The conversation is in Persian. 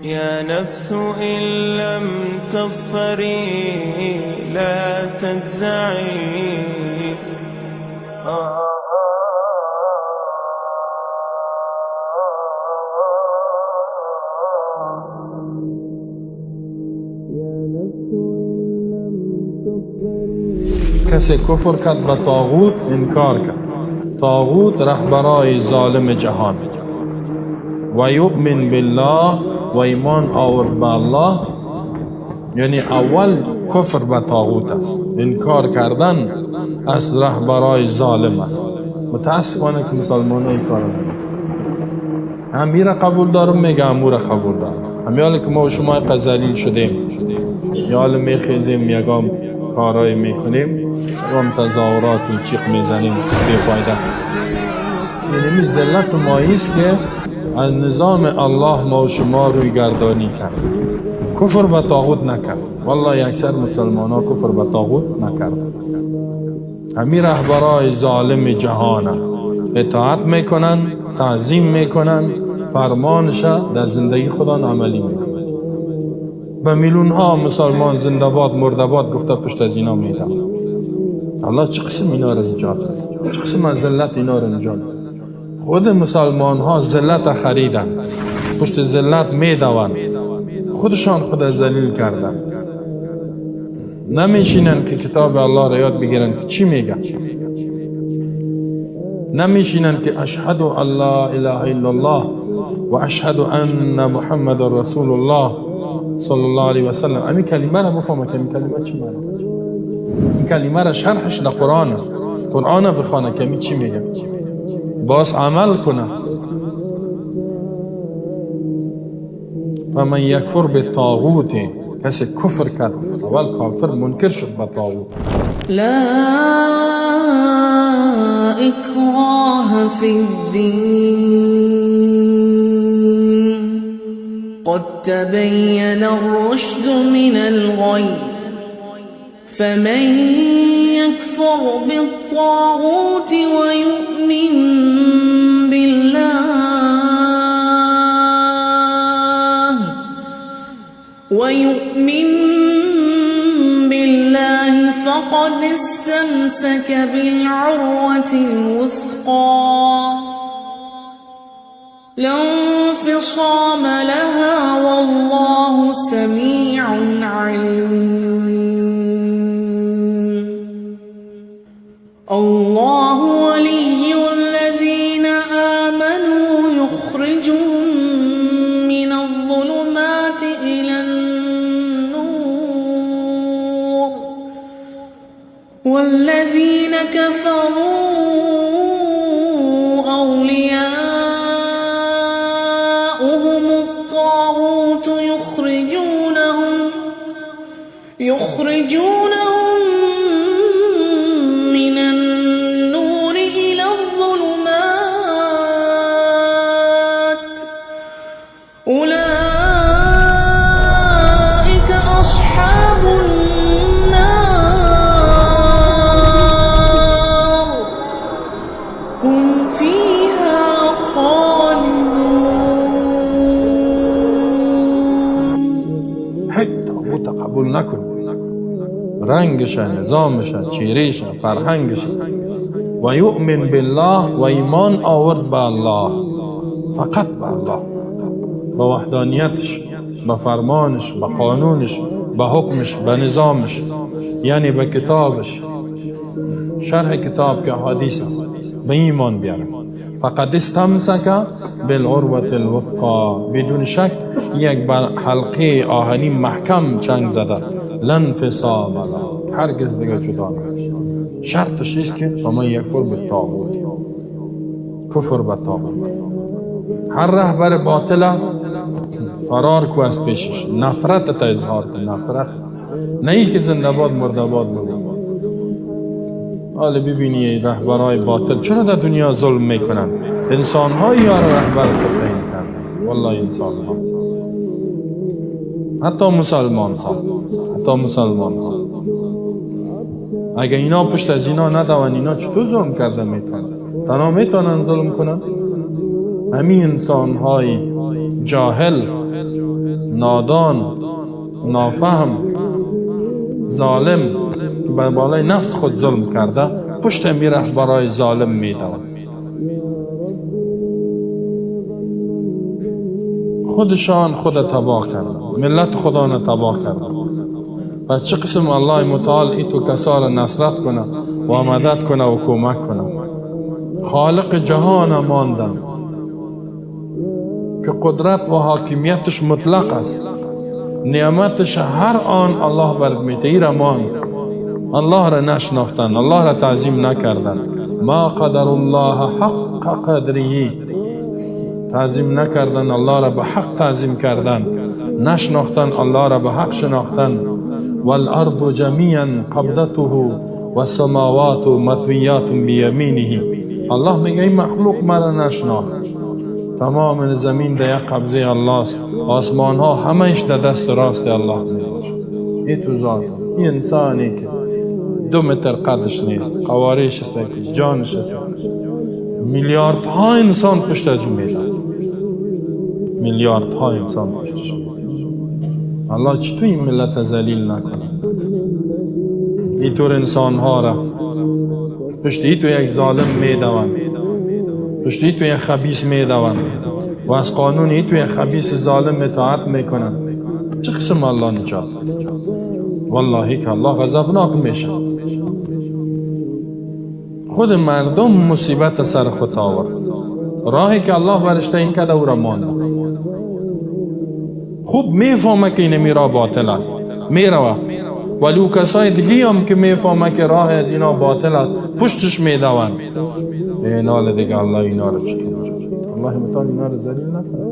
يا نفس إن لم تظفري لا تجزعي. کسی کفر کرد به طاغوت، انکار کرد. طاغوت رهبرای ظالم جهان. و یؤمن بالله، و ایمان آورد به الله، یعنی اول کفر به طاغوت است، انکار کردن از رهبرای ظالم است. متاسفانه که مسلمان این کار نمیکنن. همی را قبول دارم میگه همو را قبول دارم. همی حالی که ما و شما ذلیل شدیم، یا حالا میخیزیم یگام کارایی میکنیم، یگام تظاهرات و چیق میزنیم بیفایده. یعنی می ذلت و ماییست که از نظام الله ما و شما روی گردانی کرد. کفر به طاغوت نکرد. والله اکثر مسلمان ها کفر به طاغوت نکرد. همین رهبرای ظالم جهان اطاعت میکنن، تعظیم میکنن، فرمانش در زندگی خدا عملی میکنن. به میلیون ها مسلمان زنده باد مرده باد گفته پشت از اینا میدن. الله چه قسم اینا را نجات بده، چه قسم از ذلت اینا را نجات بده. خود مسلمان ها ذلت خریدن، پشت ذلت میدوند، خودشان خود ذلیل کردن. نمیشینن که کتاب الله را یاد بگیرن که چی میگه. نمیشینن که اشهد ان لا اله الا الله و اشهد ان محمد رسول الله صلی الله علیه و سلم. این کلمه را بفهمه که این کلمه چی معنی. این کلمه را شرحش در قرآن است. قرآن را بخونه که می چی میگه، باز عمل کنه. فمن یکفر بالطاغوت، کسی کفر کرد، اول کافر منکر شد به طاغوت. لا اکراه فی الدین قد تبین الرشد من الغی فمن يكفر بالطاغوت ويؤمن بالله فقد استمسك بالعروة الوثقى لا انفصام لها والله سميع عليم. الله ولي الذين آمنوا يخرجهم من الظلمات إلى النور والذين كفروا أولياؤهم الطاغوت يخرجونهم من النور إلى الظلمات أولئك أصحاب النار هم فيها خالدون. حتی متقبل نکن، رنگش، نظامش، چیرش، فرهنگش. و یؤمن بالله، و ایمان آورد به الله، فقط به الله، به وحدانیتش، به فرمانش، به قانونش، به حکمش، به نظامش، یعنی به کتابش، شرح کتاب که حدیث است، به ایمان بیاره. فقط استمسک بالعروة الوثقى، بدون شک یک حلقه آهنی محکم چنگ زده، لن انفصام لها، هرگز دیگه جدا نمیشه. شرطش است که فمن یکفر بالطاغوت، کفر به طاغوت. هر رهبر باطل فرار کو از پیشش، نفرت تا اظهار کن، نفرت، نه ای که زنده باد مرده باد بودیم. حالا ببینی رهبرای باطل چرا در دنیا ظلم میکنن؟ انسان ها یا رهبر خود تعیین کردن. والله انسان ها، حتی مسلمان ها، اگه اینا پشت از اینا ندوان، اینا چطور ظلم کرده میتونن؟ تنها میتونن ظلم کنن؟ همین انسان های جاهل نادان، نافهم، ظالم که بر بالای نفس خود ظلم کرده پشت میرش برای ظالم میدود. خودشان خود تباه کرده، ملت خدا را تباه کرده. پس چه قسم الله متعال ای تو کسا را نصرت کنه و مدد کنه و کمک کنه. خالق جهان ماندن که قدرت و حاکمیتش مطلق است، نعمتش هر آن الله برد میده. ای را ماند، الله را نشناختن، الله را تعظیم نکردن. ما قدر الله حق قدره، تعظیم نکردن الله را به حق تعظیم کردن، نشناختن الله را به حق شناختن. والارض جمیعا قبضته والسماوات مطویات بیمینه. الله میگه این مخلوق مرا نشناخت، تمام زمین در یک قبضه الله است، آسمان ها همهش در دست راست الله میذاره. این تو ذات این انسانی که 2 متر قدش نیست، قوارش است، جانش است، میلیاردها انسان پشت از اون میدن، میلیاردها انسان پشتش. الله چطور این ملت ذلیل نکنه؟ اینطور انسان ها را پشتی تو یک ظالم میدوند، پشتی تو یک خبیث میدوند و از قانونی تو یک خبیث ظالم اطاعت میکنند. چه قسم الله نجات؟ والله که الله غضبناک میشه. خود مردم مصیبت سر خود آورد. راهی که الله برش تعیین کرده او را ماند. خوب میفهمه که این میرا باطل است، میروه، ولی او کسای دیگه هم که میفهمه که راه از اینا باطل است پشتش میدوند. این حال دیگه الله اینا را چطور؟ الله متعال اینا را ذلیل نکنه.